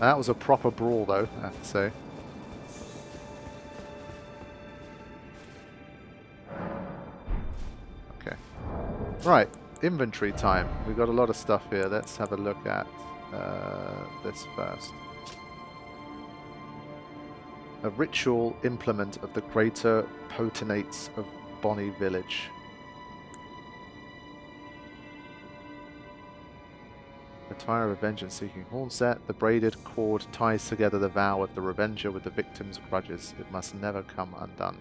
That was a proper brawl, though, I have to say. Okay. Right, inventory time. We've got a lot of stuff here. Let's have a look at this first. A ritual implement of the greater potentates of Bonnie Village. Attire of vengeance-seeking horn set. The braided cord ties together the vow of the revenger with the victim's grudges. It must never come undone.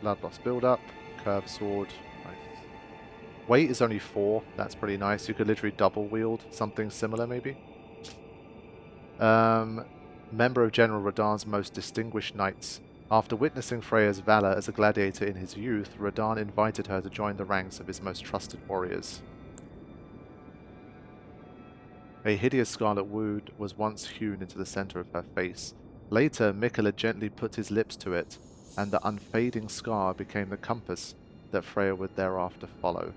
Blood loss build-up. Curved sword. Nice. Weight is only 4. That's pretty nice. You could literally double wield something similar, maybe. Member of General Radahn's most distinguished knights. After witnessing Freya's valor as a gladiator in his youth, Radahn invited her to join the ranks of his most trusted warriors. A hideous scarlet wound was once hewn into the center of her face. Later, Mikola gently put his lips to it, and the unfading scar became the compass that Freya would thereafter follow.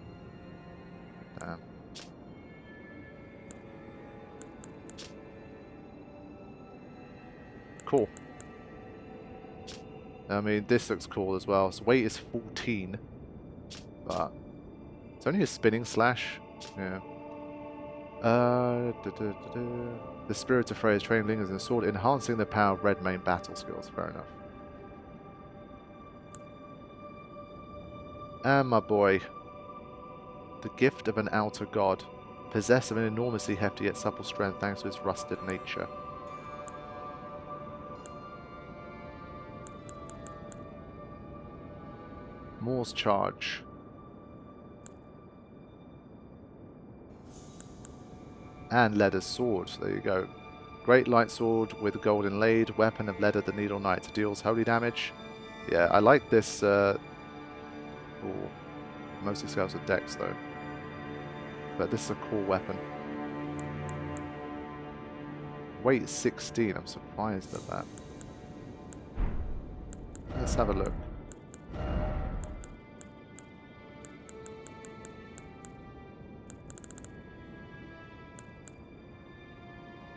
Damn. Cool. I mean, this looks cool as well. So weight is 14, but it's only a spinning slash. Yeah. The spirit of Freya's training lingers in the sword, enhancing the power of Redmane battle skills. Fair enough. And my boy, the gift of an outer god, possessed of an enormously hefty yet supple strength thanks to his rusted nature. Moore's charge. And Leather's sword. There you go. Great light sword with gold inlaid. Weapon of Leather the Needle Knight. Deals holy damage. Yeah, I like this. Mostly scales with dex though. But this is a cool weapon. Weight 16. I'm surprised at that. Let's have a look.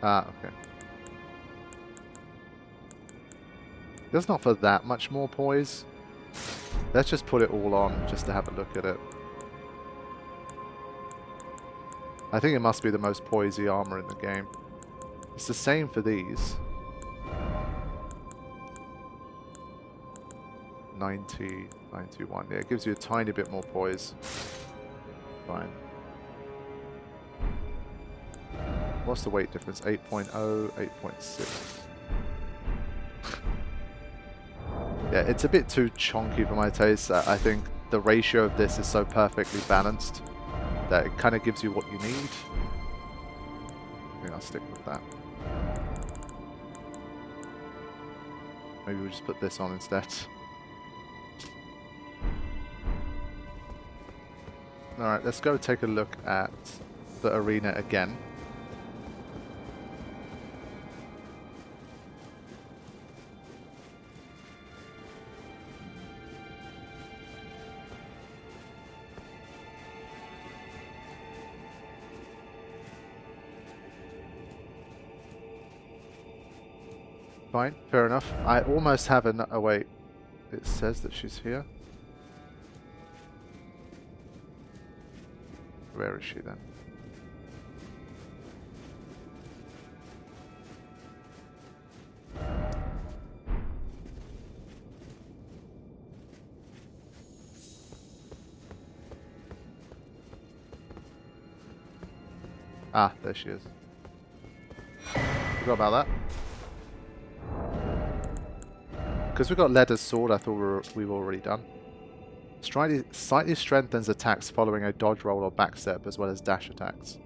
Ah, okay. Does not for that much more poise. Let's just put it all on just to have a look at it. I think it must be the most poisey armor in the game. It's the same for these. 90, 91. Yeah, it gives you a tiny bit more poise. Fine. What's the weight difference? 8.0, 8.6. Yeah, it's a bit too chonky for my taste. I think the ratio of this is so perfectly balanced that it kind of gives you what you need. I think I'll stick with that. Maybe we'll just put this on instead. Alright, let's go take a look at the arena again. Fine, fair enough. I almost have an... Oh wait, it says that she's here. Where is she then? Ah, there she is. Forgot about that. Because we got Leather's sword, I thought we were already done. Slightly strengthens attacks following a dodge roll or backstep, as well as dash attacks.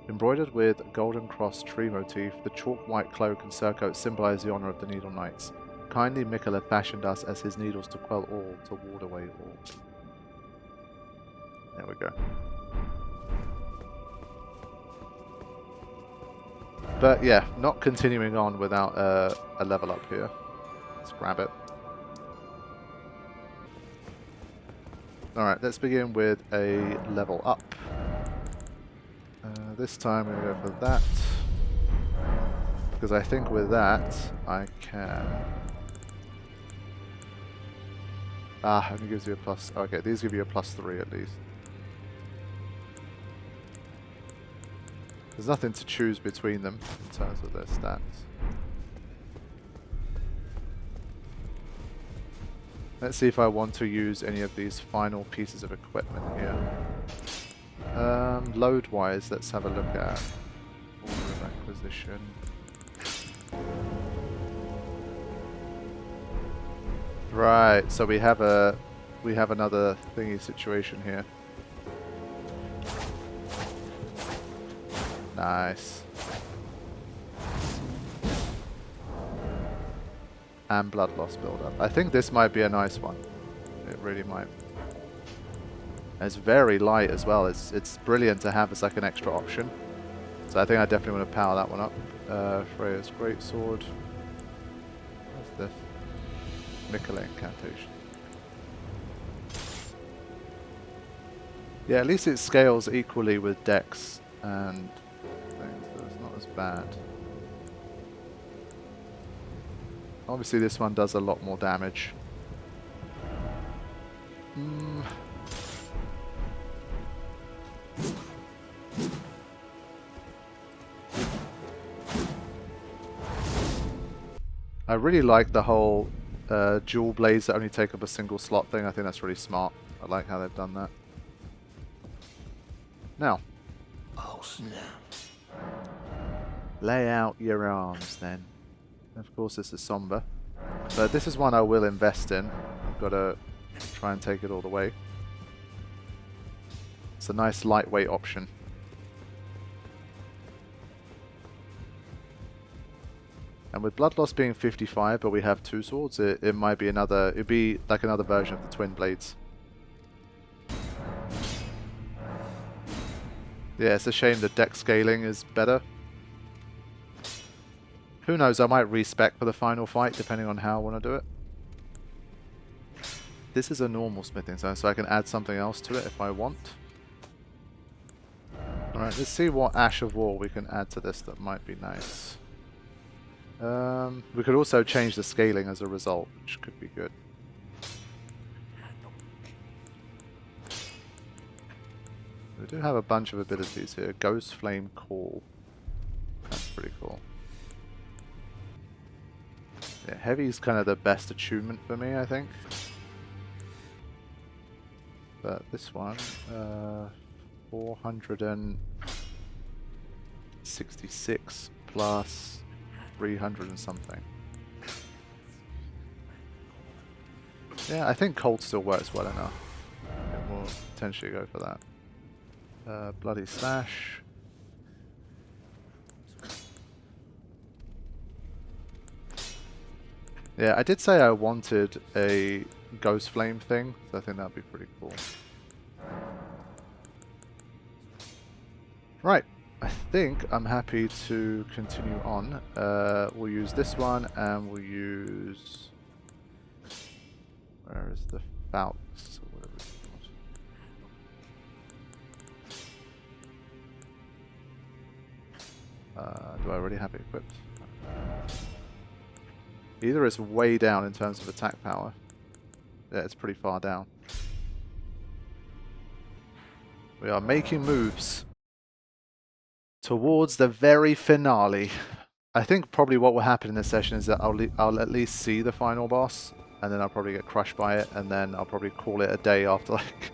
Embroidered with golden cross tree motif, the chalk white cloak and surcoat symbolize the honor of the Needle Knights. Kindly Mikola fashioned us as his needles to quell all, to ward away all. There we go. But yeah, not continuing on without a level up here. Let's grab it. Alright, let's begin with a level up. This time I'm going to go for that. Because I think with that, I can... Ah, only gives you a plus... Okay, these give you a +3 at least. There's nothing to choose between them in terms of their stats. Let's see if I want to use any of these final pieces of equipment here. Load-wise, let's have a look at order of acquisition. Right, so we have another thingy situation here. Nice. And blood loss buildup. I think this might be a nice one. It really might. It's very light as well. It's brilliant to have as like an extra option. So I think I definitely want to power that one up. Freya's Greatsword. What's this? Mikala Incantation. Yeah, at least it scales equally with Dex and things, so it's not as bad. Obviously this one does a lot more damage. I really like the whole dual blades that only take up a single slot thing. I think that's really smart. I like how they've done that. Now. Oh snap. Lay out your arms then. Of course this is somber. But this is one I will invest in. I've got to try and take it all the way. It's a nice lightweight option. And with blood loss being 55, but we have 2 swords, it might be another, it'd be like another version of the twin blades. Yeah, it's a shame the deck scaling is better. Who knows, I might respec for the final fight, depending on how I want to do it. This is a normal smithing zone, so I can add something else to it if I want. Alright, let's see what Ash of War we can add to this that might be nice. We could also change the scaling as a result, which could be good. We do have a bunch of abilities here. Ghost Flame Call. That's pretty cool. Yeah, Heavy is kind of the best attunement for me, I think. But this one, 466 plus 300 and something. Yeah, I think Cold still works well enough. I think we'll potentially go for that. Bloody Slash. Yeah, I did say I wanted a Ghost Flame thing, so I think that'd be pretty cool. Right, I think I'm happy to continue on. We'll use this one, and we'll use... Where is the Falx, or whatever it's called? Do I already have it equipped? Either it's way down in terms of attack power. Yeah, it's pretty far down. We are making moves towards the very finale. I think probably what will happen in this session is that I'll at least see the final boss, and then I'll probably get crushed by it, and then I'll probably call it a day after like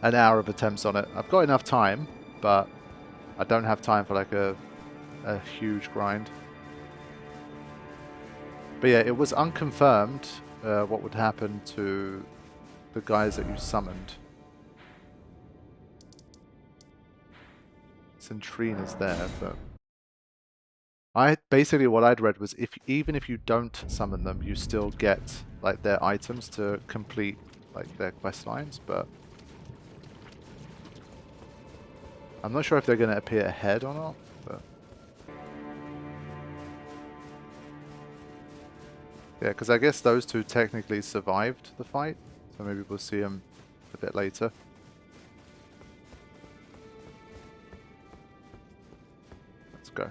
an hour of attempts on it. I've got enough time, but I don't have time for like a huge grind. But yeah, it was unconfirmed what would happen to the guys that you summoned. Centrine is there, but basically what I'd read was even if you don't summon them, you still get like their items to complete like their quest lines, but I'm not sure if they're going to appear ahead or not. But yeah, because I guess those two technically survived the fight, so maybe we'll see them a bit later. Let's go.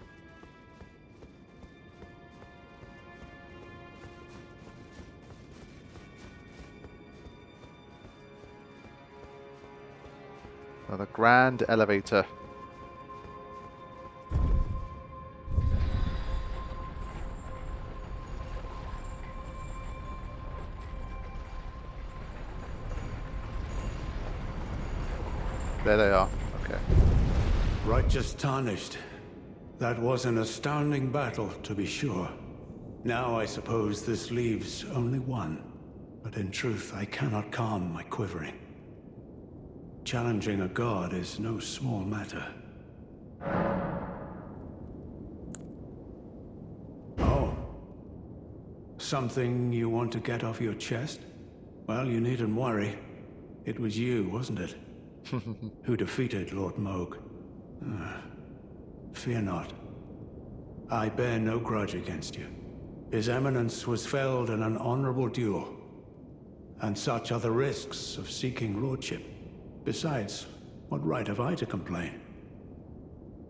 The grand elevator. There they are. Okay. Righteous tarnished. That was an astounding battle, to be sure. Now I suppose this leaves only one. But in truth, I cannot calm my quivering. Challenging a god is no small matter. Oh. Something you want to get off your chest? Well, you needn't worry. It was you, wasn't it? Who defeated Lord Moog. Fear not. I bear no grudge against you. His Eminence was felled in an honorable duel. And such are the risks of seeking lordship. Besides, what right have I to complain?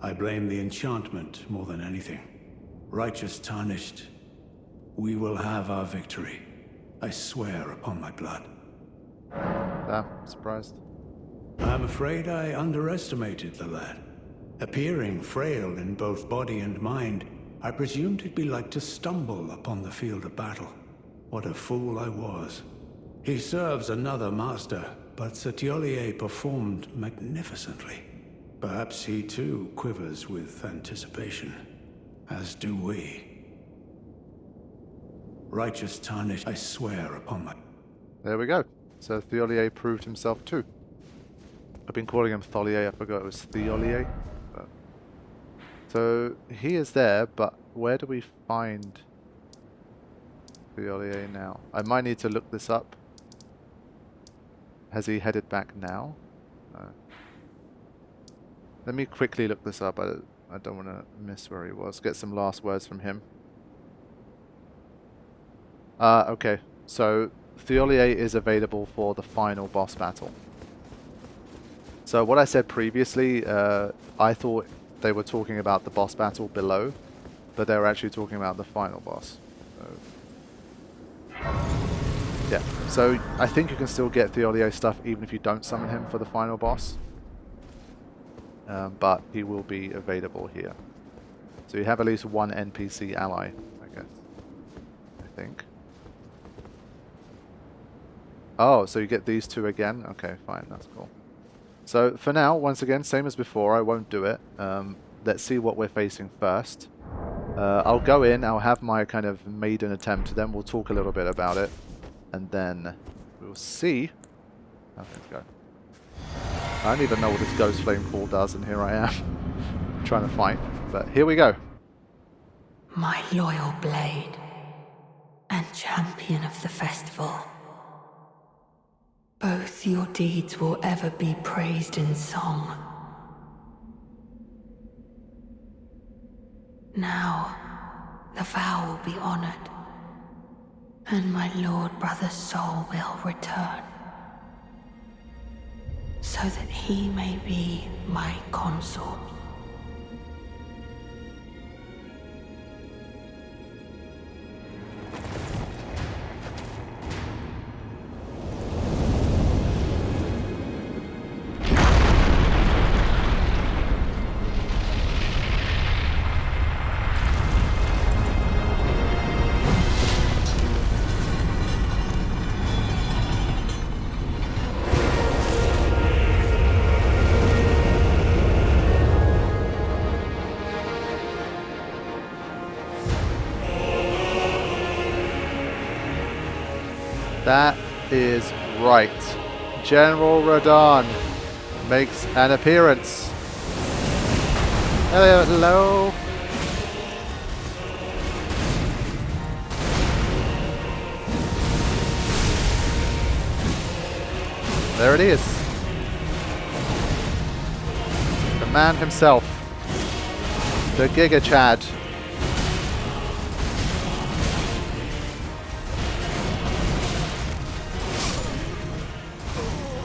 I blame the enchantment more than anything. Righteous tarnished, we will have our victory. I swear upon my blood. I'm surprised. I'm afraid I underestimated the lad. Appearing frail in both body and mind, I presumed it'd be like to stumble upon the field of battle. What a fool I was. He serves another master, but Setiolier performed magnificently. Perhaps he too quivers with anticipation, as do we. Righteous tarnish, I swear upon my... There we go. So Theolier proved himself too. I've been calling him Tholier, I forgot it was Theolier. But... So he is there, but where do we find Theolier now? I might need to look this up. Has he headed back now? No. Let me quickly look this up. I don't want to miss where he was. Get some last words from him. Okay. So, Theolier is available for the final boss battle. So, what I said previously, I thought they were talking about the boss battle below, but they were actually talking about the final boss. So, yeah, so I think you can still get Theolier stuff even if you don't summon him for the final boss. But he will be available here. So you have at least one NPC ally, I guess. I think. Oh, so you get these two again? Okay, fine, that's cool. So for now, once again, same as before, I won't do it. Let's see what we're facing first. I'll go in, I'll have my kind of maiden attempt, then we'll talk a little bit about it. And then we'll see how things go. I don't even know what this Ghost Flame Call does, and here I am trying to fight. But here we go. My loyal blade and champion of the festival. Both your deeds will ever be praised in song. Now, the vow will be honored. And my Lord Brother's soul will return, so that he may be my consort. That is right. General Radahn makes an appearance. Hello, hello. There it is. The man himself. The Giga Chad.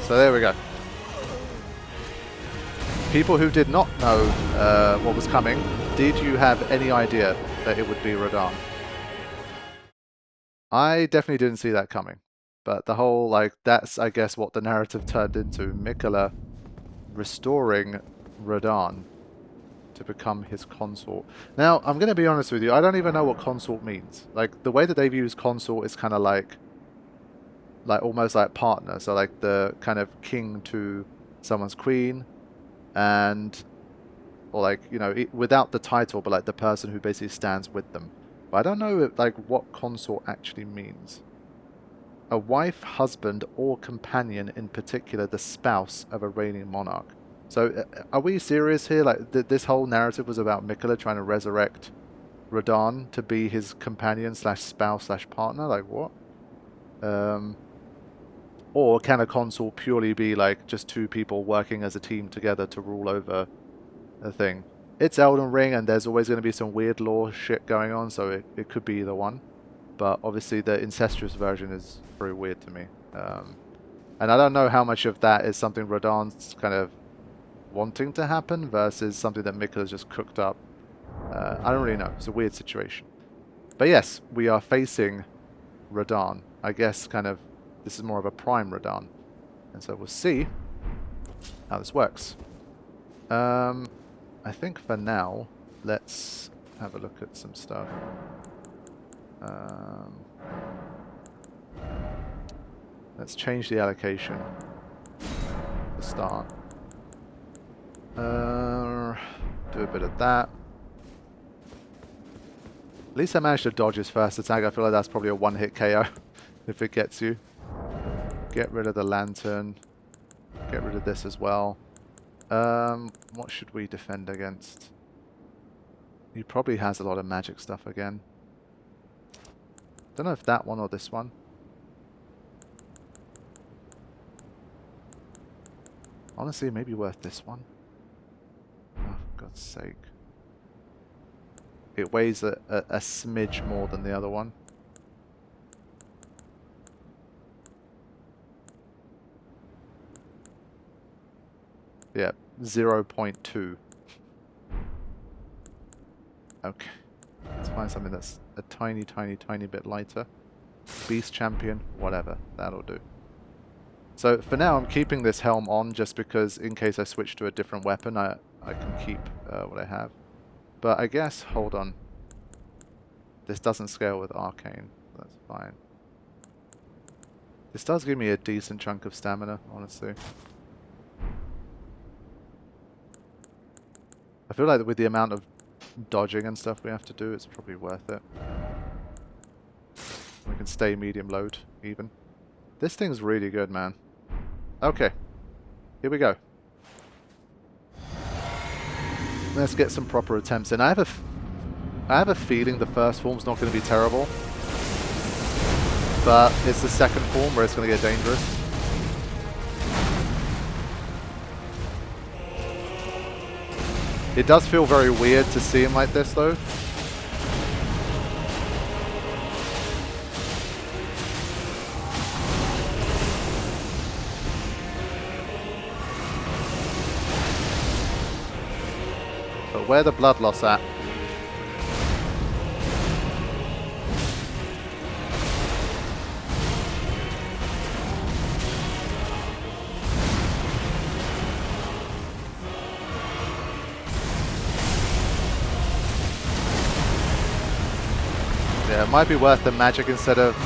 So there we go. People who did not know what was coming, did you have any idea that it would be Radahn? I definitely didn't see that coming. But the whole, like, that's, I guess, what the narrative turned into. Miquella restoring Radahn to become his consort. Now, I'm going to be honest with you, I don't even know what consort means. Like, the way that they've used consort is kind of like almost like partner. So, like, the kind of king to someone's queen, and, or like, you know, without the title, but like the person who basically stands with them. But I don't know, like, what consort actually means. A wife, husband, or companion, in particular the spouse of a reigning monarch. So, are we serious here? Like, this whole narrative was about Miquella trying to resurrect Radahn to be his companion slash spouse slash partner? Like, what? Or can a consort purely be, like, just two people working as a team together to rule over a thing? It's Elden Ring, and there's always going to be some weird lore shit going on, so it could be either one. But obviously the incestuous version is very weird to me. And I don't know how much of that is something Radahn's kind of wanting to happen versus something that Miquella's just cooked up. I don't really know. It's a weird situation. But yes, we are facing Radahn. I guess kind of this is more of a prime Radahn. And so we'll see how this works. I think for now, let's have a look at some stuff. Let's change the allocation to start. Do a bit of that. At least I managed to dodge his first attack. I feel like that's probably a one-hit KO if it gets you. Get rid of the lantern. Get rid of this as well. What should we defend against? He probably has a lot of magic stuff again. Don't know if that one or this one. Honestly, maybe worth this one. Oh, for God's sake. It weighs a smidge more than the other one. Yeah, 0.2. Okay. Let's find something that's a tiny, tiny, tiny bit lighter. Beast champion, whatever. That'll do. So for now, I'm keeping this helm on just because in case I switch to a different weapon, I can keep what I have. But I guess, hold on. This doesn't scale with arcane. That's fine. This does give me a decent chunk of stamina, honestly. I feel like with the amount of dodging and stuff we have to do, it's probably worth it. We can stay medium load, even. This thing's really good, man. Okay. Here we go. Let's get some proper attempts in. I have a feeling the first form's not going to be terrible. But it's the second form where it's going to get dangerous. It does feel very weird to see him like this, though. But where the blood loss at? Yeah, it might be worth the magic instead of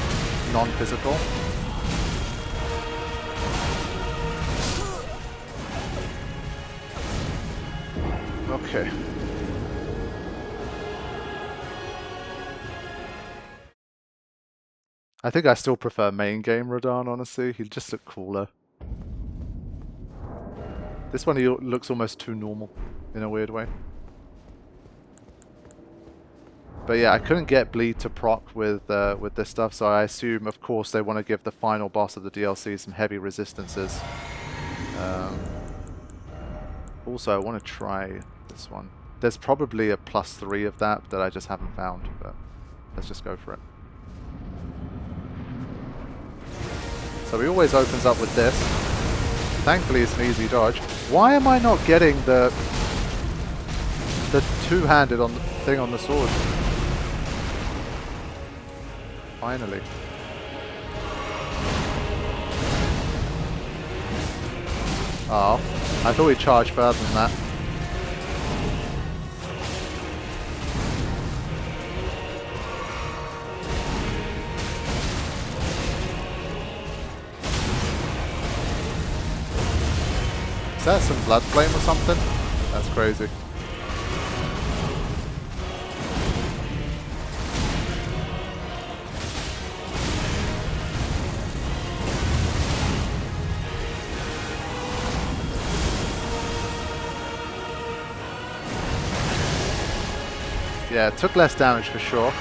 non-physical. Okay. I think I still prefer main game Radahn, honestly. He just looked cooler. This one he looks almost too normal in a weird way. But yeah, I couldn't get bleed to proc with this stuff, so I assume, of course, they want to give the final boss of the DLC some heavy resistances. Also, I want to try this one. There's probably a +3 of that I just haven't found, but let's just go for it. So he always opens up with this. Thankfully it's an easy dodge. Why am I not getting the two-handed on the thing on the sword? Finally. Oh, I thought he charged further than that. Is that some blood flame or something? That's crazy. Yeah, it took less damage for sure.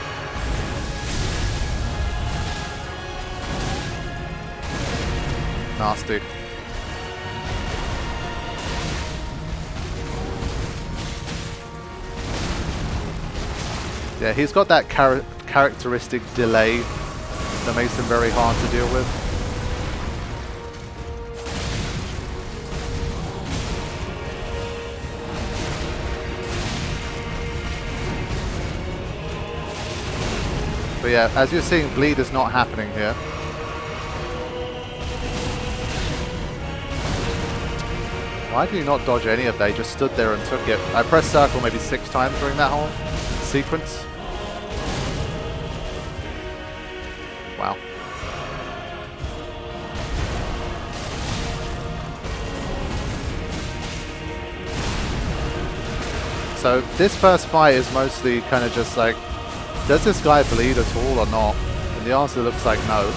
Nasty. Yeah, he's got that characteristic delay that makes him very hard to deal with. But yeah, as you're seeing, bleed is not happening here. Why did he not dodge any of that? He just stood there and took it. I pressed circle maybe 6 times during that whole sequence. Wow. So this first fight is mostly kind of just like, does this guy bleed at all or not? And the answer looks like no.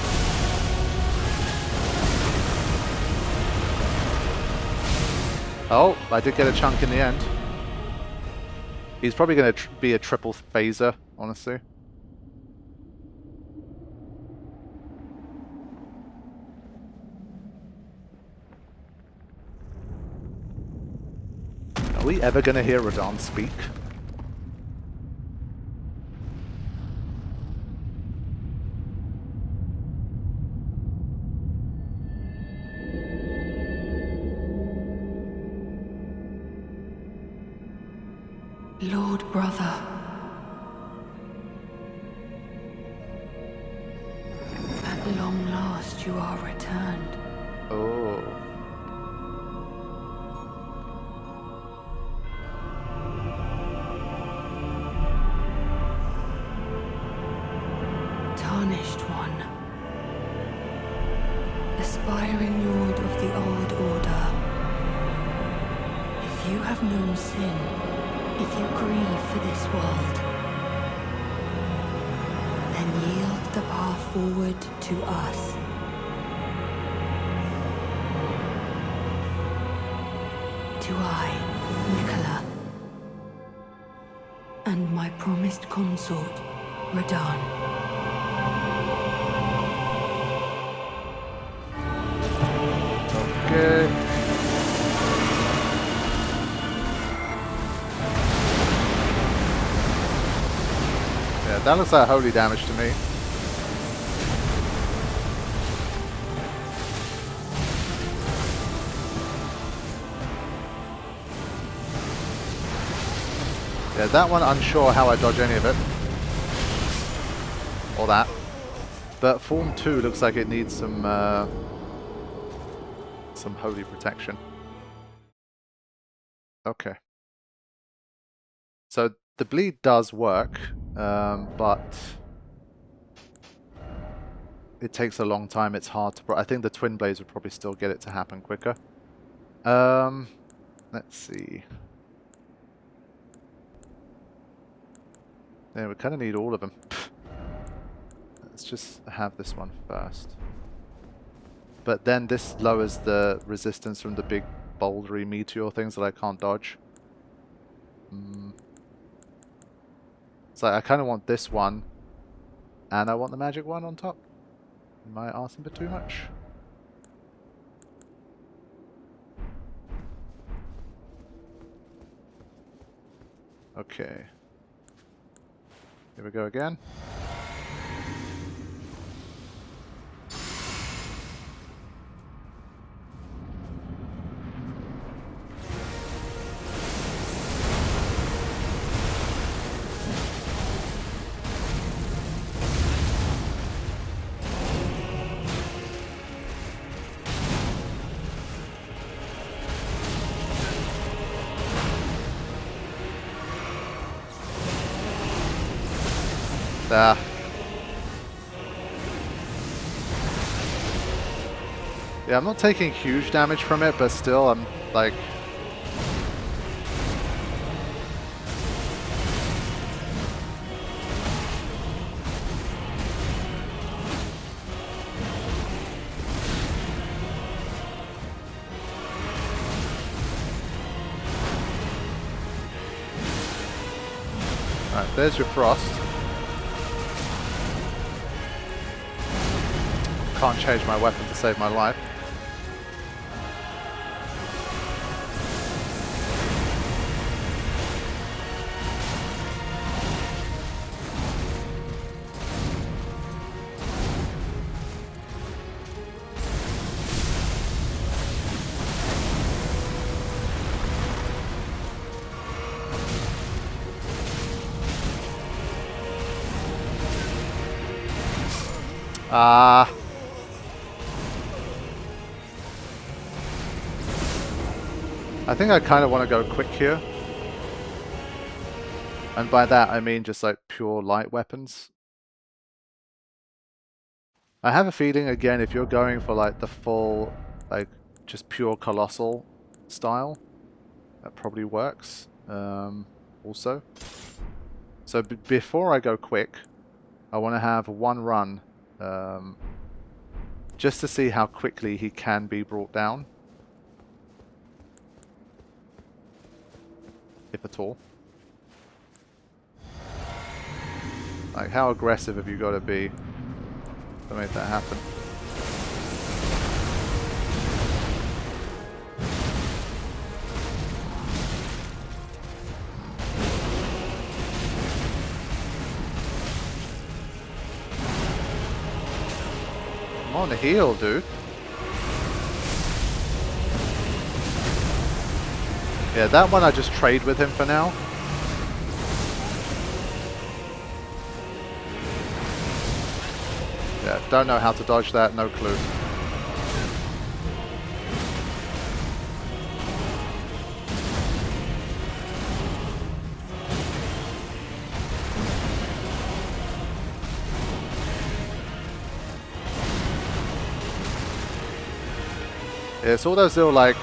Oh, I did get a chunk in the end. He's probably going to be a triple phaser, honestly. Are we ever going to hear Radahn speak? Lord brother. At long last you are returned. Oh. Tarnished one. Aspiring lord of the old order. If you have known sin, if you grieve for this world, then yield the path forward to us. To I, Nicola, and my promised consort, Radahn. Okay. That looks like holy damage to me. Yeah, that one unsure how I dodge any of it. Or that. But Form 2 looks like it needs some holy protection. Okay. So the bleed does work, but it takes a long time. It's hard to... I think the Twin Blades would probably still get it to happen quicker. Let's see. Yeah, we kind of need all of them. Let's just have this one first. But then this lowers the resistance from the big bouldery meteor things that I can't dodge. So I kind of want this one, and I want the magic one on top. Am I asking for too much? Okay. Here we go again. Ah. Yeah, I'm not taking huge damage from it, but still, I'm like... Alright, there's your frost. Can't change my weapon to save my life. Ah. I think I kind of want to go quick here. And by that I mean just like pure light weapons. I have a feeling, again, if you're going for like the full, like just pure colossal style, that probably works also. So before I go quick, I want to have one run just to see how quickly he can be brought down. If at all. Like, how aggressive have you got to be to make that happen? I'm on the heal, dude. Yeah, that one I just trade with him for now. Yeah, don't know how to dodge that, no clue. Yeah, it's all those little like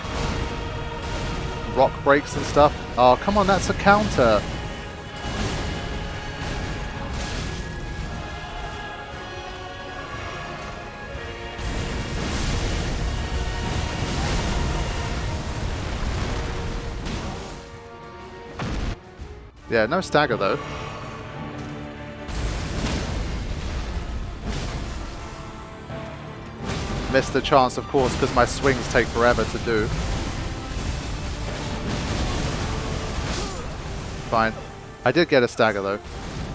rock breaks and stuff. Oh, come on, that's a counter. Yeah, no stagger though. Missed the chance, of course, because my swings take forever to do. Fine. I did get a stagger though.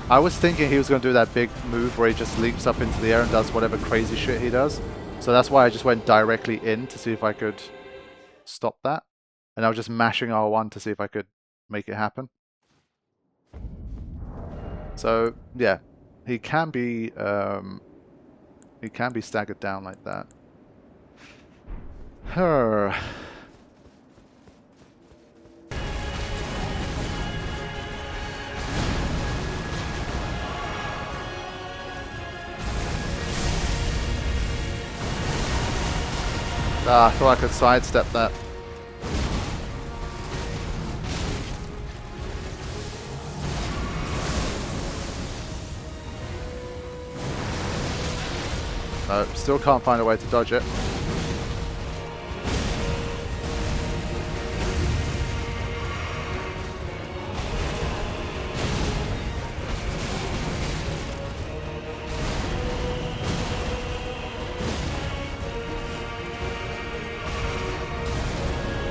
I was thinking he was going to do that big move where he just leaps up into the air and does whatever crazy shit he does. So that's why I just went directly in to see if I could stop that. And I was just mashing R1 to see if I could make it happen. So yeah, he can be staggered down like that. Her. Ah, I thought I could sidestep that. No, still can't find a way to dodge it.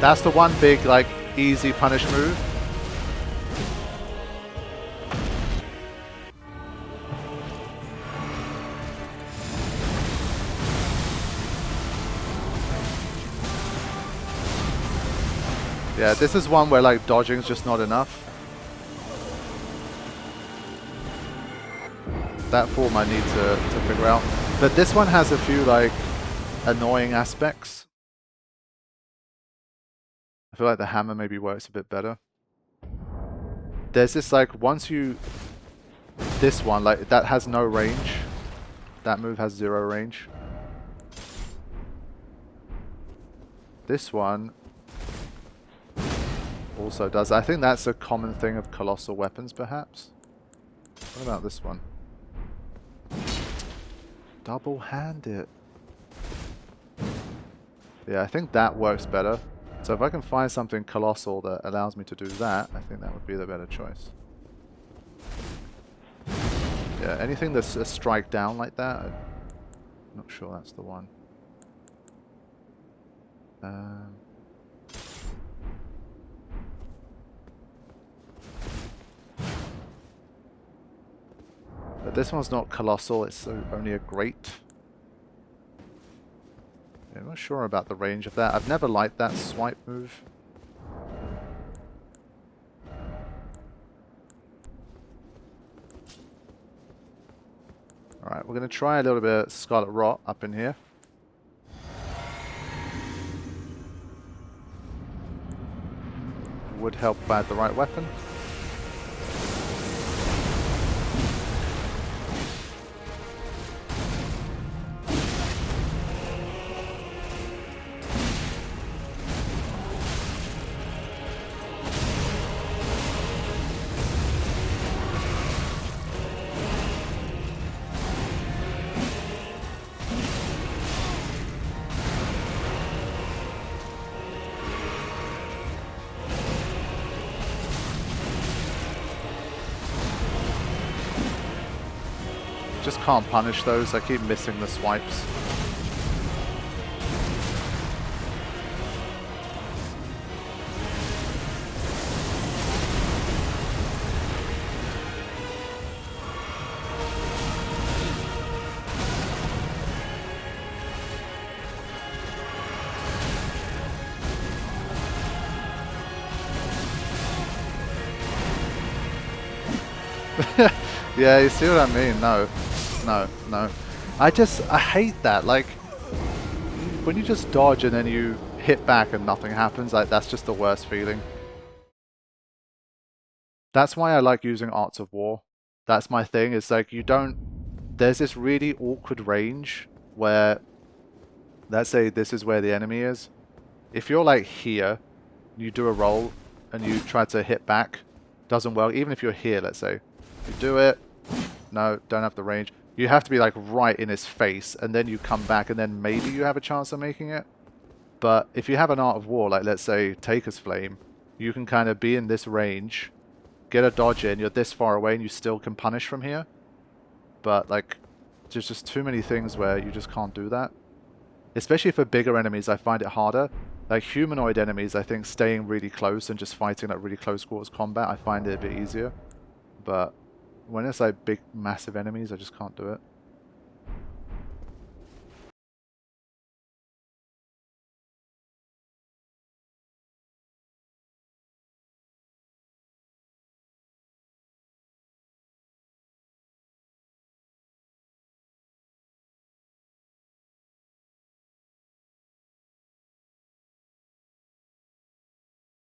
That's the one big, like, easy punish move. Yeah, this is one where, like, dodging's just not enough. That form I need to figure out. But this one has a few, like, annoying aspects. I feel like the hammer maybe works a bit better. There's this, like, once you this one, like, that has no range. That move has 0 range. This one also does. I think that's a common thing of colossal weapons, perhaps. What about this one? Double-handed. Yeah, I think that works better. So if I can find something colossal that allows me to do that, I think that would be the better choice. Yeah, anything that's a strike down like that, I'm not sure that's the one. But this one's not colossal, it's only a great. Yeah, I'm not sure about the range of that. I've never liked that swipe move. Alright, we're going to try a little bit of Scarlet Rot up in here. Would help if I had the right weapon. Just can't punish those, I keep missing the swipes. Yeah, you see what I mean? No. No. I hate that. Like, when you just dodge and then you hit back and nothing happens, like, that's just the worst feeling. That's why I like using Arts of War. That's my thing. It's like, there's this really awkward range where, let's say this is where the enemy is. If you're like here, you do a roll and you try to hit back, doesn't work. Even if you're here, let's say. You do it. No, don't have the range. You have to be like right in his face, and then you come back, and then maybe you have a chance of making it. But if you have an Art of War, like let's say Taker's Flame, you can kind of be in this range, get a dodge in, you're this far away, and you still can punish from here. But like, there's just too many things where you just can't do that. Especially for bigger enemies, I find it harder. Like humanoid enemies, I think staying really close and just fighting like really close quarters combat, I find it a bit easier. But when it's like big, massive enemies, I just can't do it.